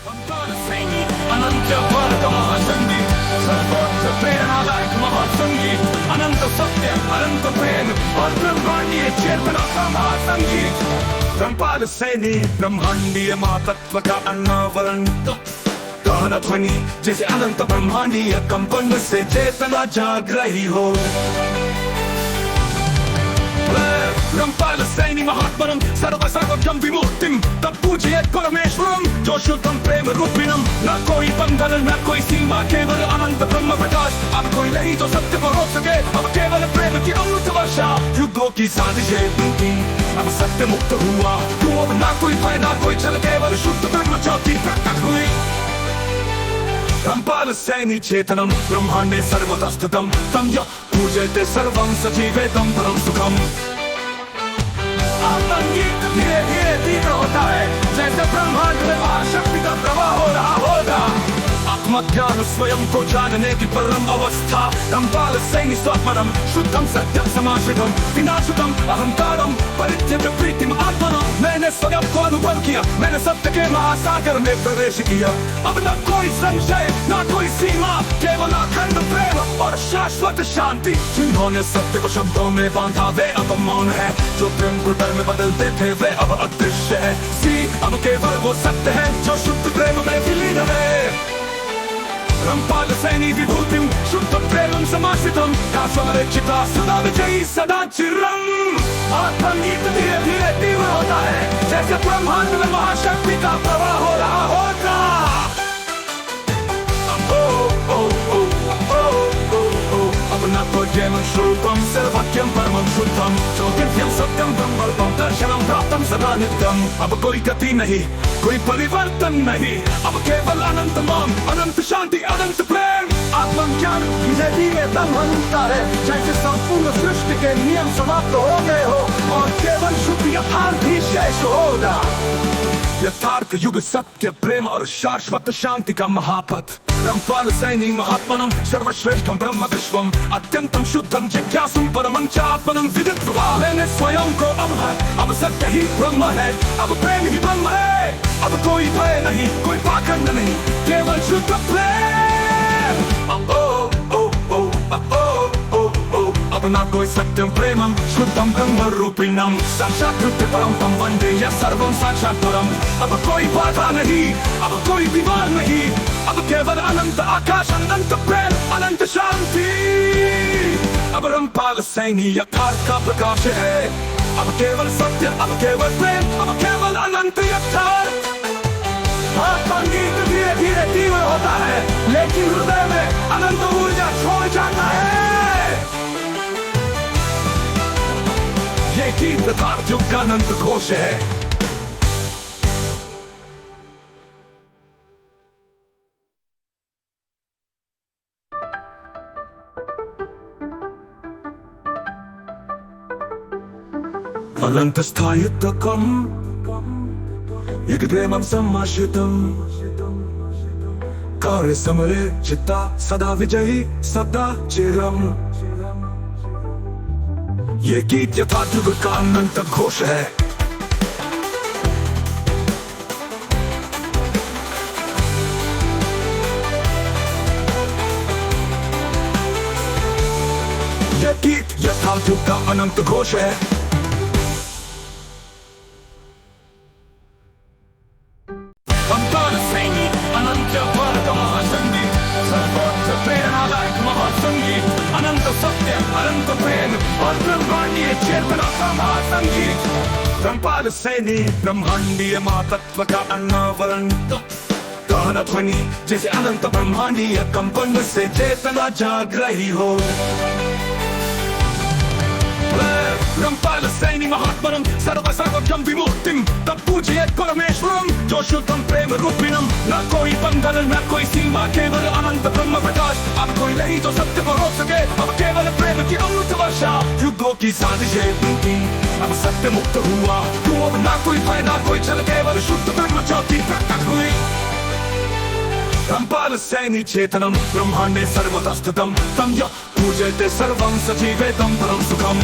अनंत भारत महासंगी सर्वोच्च प्रेरणादायक महासंगीत अनंत सत्य अनंत प्रेम और ब्रह्मांडीय चेतना का महासंगीत ब्रह्मपाल सैनी ब्रह्मांडीय महातत्व का अनावरण गाना ध्वनि जैसे अनंत ब्रह्मांडीय कंपन से चेतना जाग रही हो। ब्रह्मपाल सैनी महात्मनम सर्वसर्वज्ञं विमुक्तिं तत्पूजयेत् परमेश्वरं जो शुद्धं प्रेम रूपिणं न कोई बंधन न कोई सीमा केवल अनंत ब्रह्म प्रकाश। अब कोई नहीं जो सत्य को रोक सके अब केवल प्रेम की अमृत वर्षा युद्धों की साजिशें टूटी अब सत्य मुक्त हुआ तो अब ना कोई भय ना कोई छल केवल शुद्ध ब्रह्म ज्योति प्रकट हुई। ब्रह्मपाल सैनी चेतनम ब्रह्मांडे सर्वतः स्थितं तं यः पूजयते सर्वं सजीवेदं परं सुखम्। संगीत धीरे धीरे तीव्र होता है जैसे ब्रह्मांड में महाशक्ति का प्रवाह हो रहा होगा। आत्मज्ञान स्वयं को जानने की परम अवस्था ब्रह्मपाल सैनी स्वात्मनम शुद्धम सत्यम समाश्रितम विनाशुतम अहंकारम परित्यज्य प्रीतिम आत्मनम। मैंने स्वयं को अनुभव किया मैंने सत्य के महासागर में प्रवेश किया। अब न कोई संशय न कोई सीमा केवल अखंड प्रेम और शाश्वत शांति। जिन्होंने सत्य को शब्दों में बांधा वे अब मौन है जो प्रेम को डर में बदलते थे वे अब अदृश्य है। अब केवल वो सत्य है जो शुद्ध प्रेम में विलीन है। ब्रह्मपाल सैनी विभूतिं शुद्ध प्रेमं समाश्रितं काश्वरचिता सदा विजयी सदा चिरम्। संगीत धीरे धीरे तीव्र होता है जैसे ब्रह्मांड में महाशक्ति का प्रवाह हो रहा होगा। अब न तो जैनं स्वरूपं सर्वज्ञं परमं शुद्धं ज्योतिर्भ्यं सत्यं ब्रह्मरूपं दर्शनं प्राप्तं सदा नित्यम्। अब कोई गति नहीं कोई परिवर्तन नहीं अब केवल अनंत मौन अनंत शांति अनंत प्रेम। आत्मज्ञान धीरे धीरे बनता है जैसे संपूर्ण सृष्टि के नियम समाप्त हो गए हो और केवल शुद्ध यथार्थ ही शेष होगा। यथार्थ युग सत्य प्रेम और शाश्वत शांति का महापथ। ब्रह्मपाल सैनी महात्मनम सर्वश्रेष्ठं ब्रह्म विश्वम अत्यंतम शुद्धं जिज्ञासुं परमं चात्मनं विदित्वा। मैंने स्वयं को अब सत्य ही ब्रह्म है अब प्रेम ही ब्रह्म है। अब कोई भय नहीं कोई पाखंड नहीं केवल शुद्ध प्रेम। अब ना कोई सत्यं प्रेमं शुद्धं ब्रह्म रूपिणं साक्षात् परं तं वन्दे यः सर्वं साक्षात् परम्। अब कोई बाधा नहीं अब कोई दीवार नहीं अब केवल अनंत आकाश अनंत प्रेम अनंत शांति। अब ब्रह्मपाल सैनी यथार्थ का प्रकाश है अब केवल सत्य अब केवल प्रेम अब केवल अनंत यथार्थ। संगीत धीरे धीरे तीव्र होता है लेकिन हृदय में अनंत ऊर्जा छोड़ जाता है। ये गीत यथार्थ युग का अनंत घोष है। अनंत स्थायित्वकम् प्रेमं समाश्रितं कार्य समरे चित्ता सदा विजयी सदा चिरम्। ये गीत यथार्थ युग का अनंत घोष है। ये गीत यथार्थ युग का अनंत घोष है। ब्रह्मपाल सैनी अनंत भारत महासंगी सर्वोच्च प्रेरणादायक महासंगीत अनंत सत्य अनंत प्रेम और ब्रह्मांडीय चेतना का महासंगीत ब्रह्मपाल सैनी ब्रह्मांडीय महातत्व का अनावरण गाना ध्वनि जैसे अनंत ब्रह्मांडीय कंपन से चेतना जाग रही हो। ब्रह्मपाल सैनी महात्मनम सर्वसर्वज्ञं विमुक्तिं तत्पूजयेत् परमेश्वरं जो शुद्धं प्रेम रूपिणं न कोई बंधन न कोई सीमा केवल अनंत ब्रह्म प्रकाश। अब कोई नहीं जो सत्य को रोक सके अब केवल प्रेम की अमृत वर्षा युद्धों की साजिशें टूटी अब सत्य मुक्त हुआ तो अब ना कोई भय ना कोई छल केवल शुद्ध ब्रह्म ज्योति प्रकट हुई। ब्रह्मपाल सैनी चेतनम ब्रह्मांडे सर्वतः स्थितं तं यः पूजयते सर्वं सजीवेदं परं सुखम्।